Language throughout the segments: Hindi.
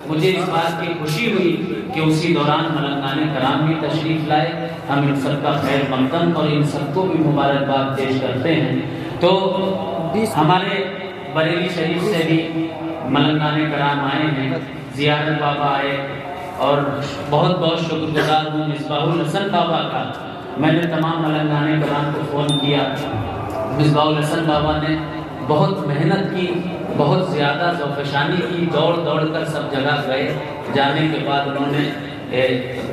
मुझे इस बात की खुशी हुई कि उसी दौरान मलंगाने कराम भी तशरीफ़ लाए। हम इन सबका खैर मक़दम और इन सबको भी मुबारकबाद पेश करते हैं। तो हमारे बरेली शरीफ से भी मलंगाने कराम आए हैं, ज़ियारत बाबा आए और बहुत बहुत शुक्रगुजार हूँ मिसबाहुल हसन बाबा का। मैंने तमाम मलंगाने कराम को फ़ोन किया। मिसबाहुल हसन बाबा ने बहुत मेहनत की, बहुत ज़्यादा ज़ौफ़शानी की, दौड़ दौड़ कर सब जगह गए। जाने के बाद उन्होंने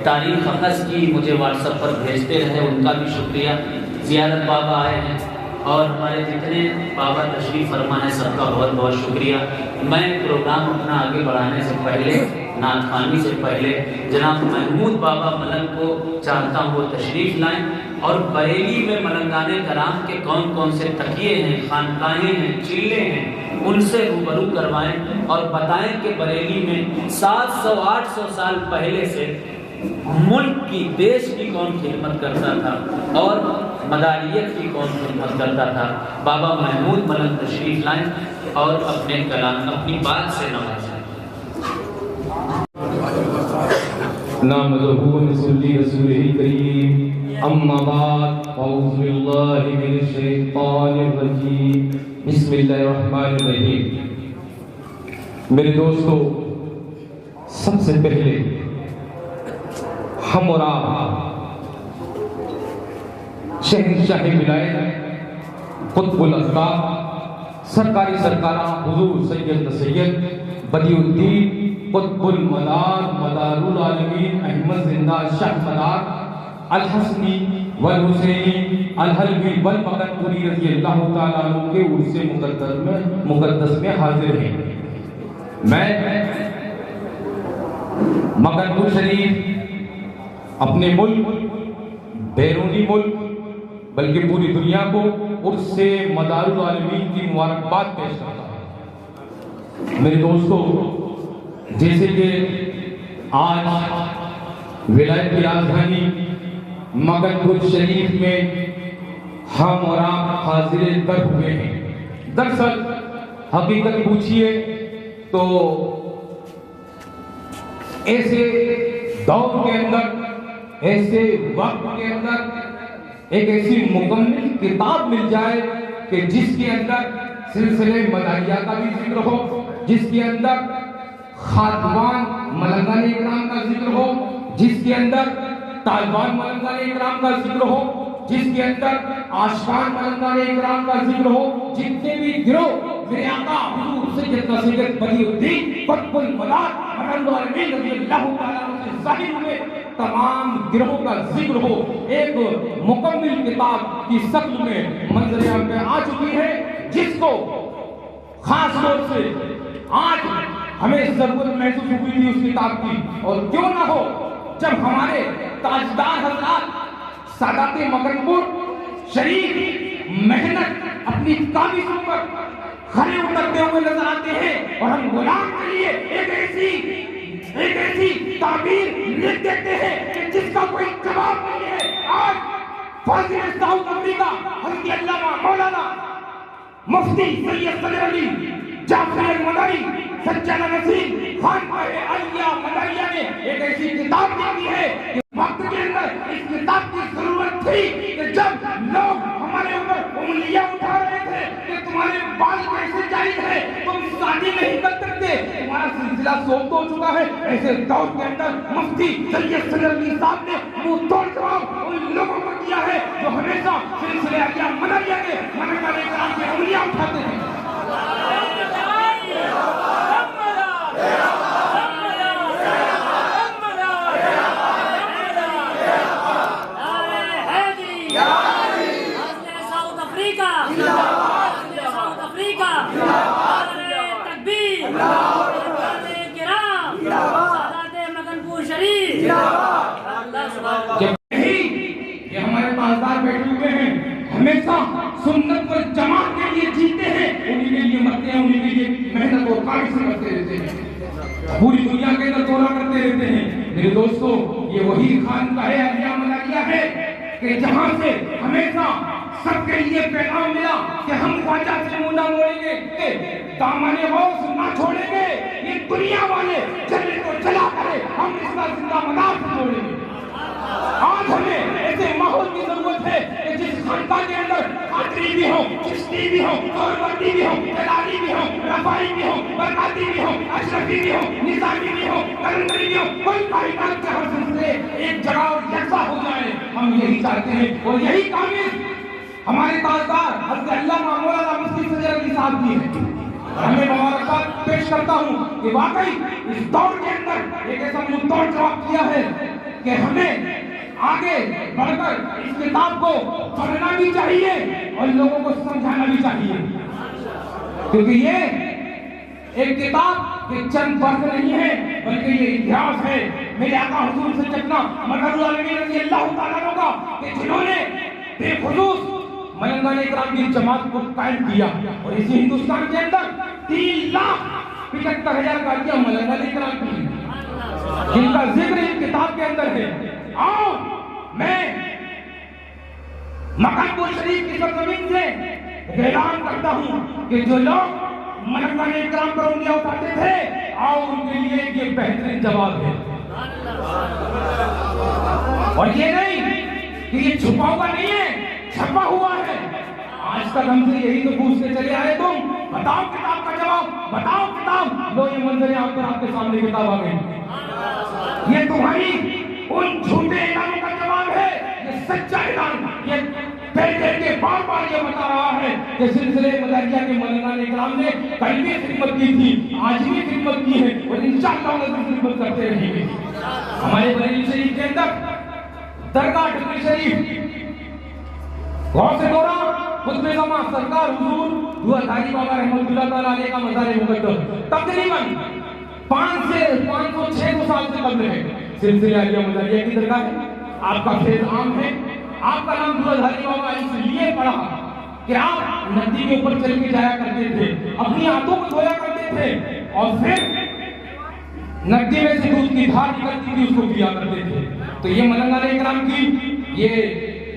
तारीख़ अख़ज़ की, मुझे व्हाट्सएप पर भेजते रहे, उनका भी शुक्रिया। ज़ियारत बाबा आए हैं और हमारे जितने बाबा तशरीफ़ फरमा है सबका बहुत बहुत शुक्रिया। मैं प्रोग्राम अपना आगे बढ़ाने से पहले, नात ख़वानी से पहले, जनाब महमूद बाबा मलंग को चाहता हूँ वो तशरीफ़ लाएं और बरेली में मलंगाने कराम के कौन कौन से तकिए हैं, खानकाहें हैं, चिल्ले हैं, उनसे रूबरू करवाएं और बताएं कि बरेली में 700-800 साल पहले से मुल्क की, देश की कौन खिदमत करता था और मदारियत की कौन खिदमत करता था। बाबा महमूद मलंग तशरीफ़ लाएं और अपने कलाम, अपनी बात से नवाजें। नामदहू व नसल्ली रसूलिल करीम, अम्मा बाद, औज़ु बिल्लाहि मिनश शैतानिर रजीम, बिस्मिल्लाहिर रहमानिर रहीम। मेरे दोस्तों, सबसे पहले हम और आप शहंशाह विलायत कुतुबुल असबाब सरकारी सरकारा हुजूर सैयद सैयद बदिउद्दीन कुतुबुल मदार मदारुल आलमीन अहमद जिंदा शाह मदार अल हसनी वल हुसैनी अल हलवी वल मकनपुरी रज़ियल्लाहु तआला अन्हु के उर्से मुक़द्दस में हाजिर हैं। मैं मकनपुर शरीफ अपने मुल्क, बैरूनी मुल्क, बल्कि पूरी दुनिया को उर्से मदारुल आलमीन की मुबारकबाद पेश करता हूं। मेरे दोस्तों, जैसे कि आज विलायत की राजधानी मकनपुर शरीफ में हम और आप हाजिर कर हुए हैं। दरअसल हकीकत पूछिए तो ऐसे दौर के अंदर, ऐसे वक्त के अंदर एक ऐसी मुकम्मल किताब मिल जाए कि जिसके अंदर सिलसिले मदारिया का भी जिक्र हो, जिसके अंदर खातवान मलंगाने इकराम का जिक्र हो, जिसके अंदर तालिबान मलंगाने इकराम का जिक्र हो, जिसके अंदर आशिकान मलंगाने इकराम का जिक्र हो, जितने भी गिरोह मेरे आका हुजूर सैयद सैयद बदिउद्दीन कुतुबुल मदार मदरुल आलमीन रज़ियल्लाहु तआला अन्हु से ज़ाहिर हुए तमाम गिरोहों का जिक्र हो, एक मुकम्मल किताब की शक्ल में मंजर आम पे आ चुकी है, जिसको खास तौर से आज हमें जरूरत महसूस हुई थी उस किताब की। और क्यों ना हो, जब हमारे ताजदार हज़रात सादाते मकनपुर शरीफ मेहनत अपनी काबिज़ों पर खड़े उतरते हुए नजर आते हैं और हम गुलाम के लिए एक ऐसी ताबीर लिख देते हैं कि जिसका कोई जवाब नहीं है। आज फाजिल साउथ अफ्रीका हज़रत अल्लामा मौलाना मुफ्ती सैयद सदर अली जाफर मदारी सज्जादा नसीम खान आलिया मदारिया ने एक ऐसी किताब लिखी है कि वक्त के अंदर इस किताब की जरूरत थी कि जब लोग हमारे ऊपर उंगलियां उठा रहे थे कि तुम्हारे बाल कैसे जायज है, तुम शादी नहीं कर सकते, तुम्हारा सिलसिला सोख हो चुका है। ऐसे दौर के अंदर मुफ्ती सैयद सदर अली साहब ने मुंह तोड़ जवाब उन लोगों को दिया है जो हमेशा सिलसिले आलिया मदारिया के मलंगाने कराम की उंगलियां उठाते थे। ये हमारे पासदार बैठे हुए हैं, हमेशा सुन्नत और जमात के लिए जीते हैं, उन्हीं के लिए मरते हैं, उन्हीं के लिए मेहनत और काबिज़ करते रहते हैं, पूरी दुनिया के अंदर दौरा करते रहते हैं। मेरे दोस्तों, ये वही खानकाह आलिया मदारिया है कि जहां से हमेशा सबके लिए पैगाम मिला कि हम ख्वाजा से मुंह ना मोड़ेंगे, दामन गौस ना छोड़ेंगे, ये दुनिया वाले का जिंदा मदार से जोड़ेंगे। आज हमें ऐसे माहौल की जरूरत है कि जिस खानका के अंदर कादरी भी हो, चिश्ती भी हो, सोहरवर्दी भी हो, जलाली भी हो, रफाई भी हो, बरकाती भी हो, अशरफी भी हो, निजामी भी हो, करंदरी भी हो, कोई कायनात के हर सिलसिले एक जगह और जैसा हो जाए, हम यही चाहते हैं। और यही काबिल हमारे ताजदार हज़रत अल्लामा मौलाना मुफ्ती सैयद अली साहब की है। हमें मुबारकबाद पेश करता हूँ कि वाकई इस दौर के अंदर एक ऐसा मुद्दा जवाब किया है कि हमें आगे बढ़कर इस किताब को पढ़ना भी चाहिए और लोगों को समझाना भी चाहिए, क्योंकि ये एक किताब के चंद वर्ष नहीं है बल्कि ये इतिहास है। मेरे आका हुजूर से चलना मदहुल आलमीन रज़ी अल्लाह तआला अन्हु का कि जिन्होंने बेखुसूस मलंगाने इकराम की जमात को कायम किया और इसी हिंदुस्तान के अंदर 3,75,000 गाड़ियां मलंगाने इकराम की, जिनका जिक्र इस किताब के अंदर है। आओ मैं मक्का शरीफ की सरजमीन से ऐलान करता हूं कि जो लोग मलंगाने इकराम पर उंगलियां उठाते थे, आओ उनके लिए ये बेहतरीन जवाब है। और ये नहीं कि ये छुपा हुआ नहीं है, छपा हुआ है। आज तक हमसे यही तो पूछते चले आए, तुम बताओ किताब का जवाब, बताओ किताब। लो ये मंजर यहाँ पर आपके सामने किताब आ गई। ये तुम्हारी उन झूठे ऐलानों का जवाब है, ये सच्चा ऐलान। ये कह के बार बार ये बता रहा है कि सिलसिले मदारिया के मौलाना इकराम ने कल भी खिदमत की थी, आज भी खिदमत की है और इंशाअल्लाह खिदमत करते रहेंगे। हमारे बरेली शरीफ के अंदर दरगाह टिकरी शरीफ गौस से दौरा खुतबे जमा सरकार हुजूर दुआधारी बाबा रहमतुल्लाह ताला अलैह का मज़ार मुक़द्दस तकरीबन 500-600 साल से कब्ल है। सिलसिले आलिया मज़ारिया की दरगाह है। आपका फैज़ आम है। आपका नाम दुआधारी बाबा इसलिए पड़ा कि आप नदी के ऊपर चल के जाया करते थे, अपनी हाथों को धोया करते थे और फिर नदी में से दूध की धार निकलती थी, उसको पिया करते थे। तो ये मलंगाने इकराम की ये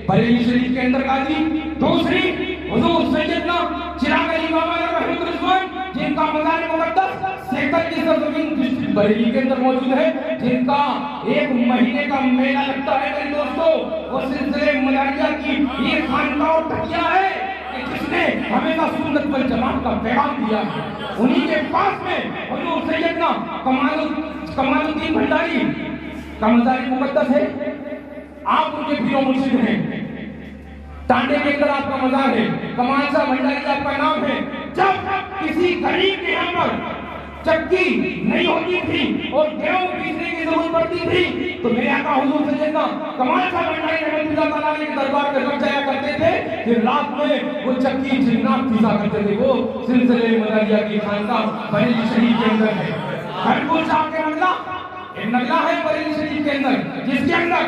बरेली शरीफ के अंदर गाजी। दूसरी हुजूर सैयदना चिराग अली बाबा रहमतुल्लाह रिज़वान, जिनका मज़ार मुक़द्दस सेक्टर की सरजमीन डिस्ट्रिक्ट बरेली के अंदर मौजूद है, जिनका 1 महीने का मेला लगता है। मेरे दोस्तों, वो सिलसिले मदारिया की ये खानका और तकिया है कि जिसने हमेशा सुन्नत वल जमात का पैगाम दिया है। उन्हीं के पास में हुजूर सैयदना कमालुद्दीन भंडारी का मज़ार मुक़द्दस है। आप उनके पीरो मुर्शिद हैं। टांडे के अंदर आपका मज़ार है। कमाल शाह भंडारी आपका नाम है। जब किसी गरीब के यहाँ पर चक्की नहीं होती थी और गेहूं पीसने की जरूरत पड़ती थी, तो मेरे आका हुजूर सैयदना कमाल शाह भंडारी रहमतुल्लाह ताला अलैह के दरबार में लग जाया करते थे। फिर रात में वो चक्की जिन्नात पीसा करते थे। वो सिलसिले मदारिया की खानका बरेली शरीफ के अंदर है। भरपूर शाह के नगला, एक नगला है बरेली शरीफ के अंदर, जिसके अंदर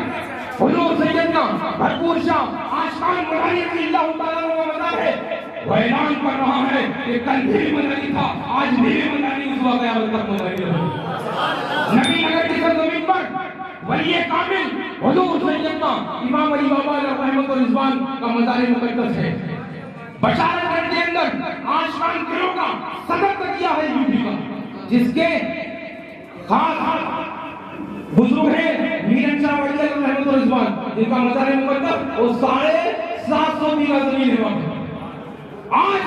हुजूर सैयदना भरपूर शाह आशकान मदानी रज़ियल्लाहु ताला अन्हु का मज़ार है। वो ऐलान कर रहा है कि कल भी मदानी था, आज भी मदानी, उस वक्त क़यामत तक मदानी रहेगा। नबी नगर की सरजमीन पर वली कामिल हुजूर सैयदना इमाम अली बाबा रहमतुल्लाह रिज़वान का मज़ार मुक़द्दस है। बशारतगढ़ के अंदर आशकान गिरोह का सदर तकिया है यूपी का, जिसके खास बुजुर्ग है मीरन शाह वली रहमतुल्लाह रिज़वान, जिनका मज़ार मुक़द्दस वो 750 बीघा जमीन है वहाँ पे। आज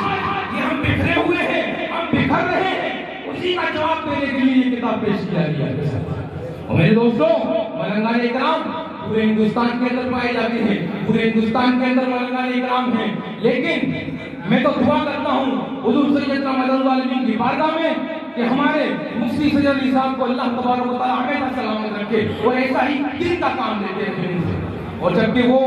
ये हम बिखरे हुए हैं, हम बिखर रहे हैं, उसी का जवाब देने के लिए ये किताब पेश किया गया है। और मेरे दोस्तों, मलंगाने इकराम पूरे हिंदुस्तान के अंदर पाए जाते हैं, पूरे हिंदुस्तान के अंदर मलंगाने इकराम है। लेकिन मैं तो दुआ करता हूँ हुजूर सैयदना मदहुल आलमीन की बारगाह में कि हमारे मुफ्ती सैयद अली साहब को अल्लाह तबारक व तआला हमेशा सलामत रखे और ऐसा ही दिन का काम देते रहे। और जबकि वो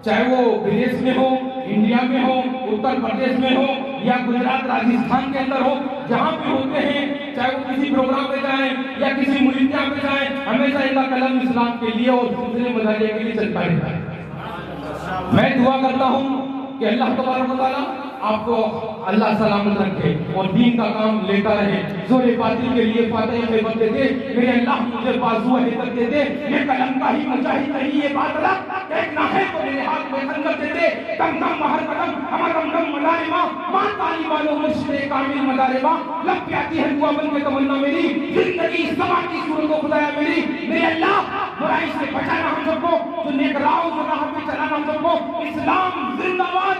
चाहे वो विदेश में हो, इंडिया में हो, उत्तर प्रदेश में हो या गुजरात राजस्थान के अंदर हो, जहाँ भी होते हैं, चाहे वो किसी प्रोग्राम पे जाए या किसी मुल्किया पे जाए, हमेशा इनका कलम इस्लाम के लिए और सिलसिले मदारिया के लिए चलता रहता है। मैं दुआ करता हूँ कि अल्लाह तबारक व तआला आपको अल्लाह सलामत रखे और दीन का काम लेता रहे। जोरे बातिल के लिए फातिहा में बदले दे मेरे अल्लाह, मुझे बाजू हिदत दे दे। ये कलम का ही मुजाहिद नहीं ये बात रख, एक ना है तो मेरे हाथ में खंजर दे दे। दम दम हर कदम हमारा दम मदारिमा, मां ताली वालों मुर्शिद कामिल मदारिमा। लब पे आती है दुआ बन के तमन्ना मेरी, जिंदगी समा की सूरत को खुदाया मेरी। मेरे अल्लाह बुराई से बचाना हम सबको, तो नेक राह पे चलाना हम सबको। इस्लाम जिंदाबाद,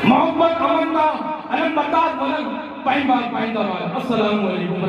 मोहब्बत अमन का अलम बता वलन पाइंदा पाइंदा। अस्सलाम वालेकुम।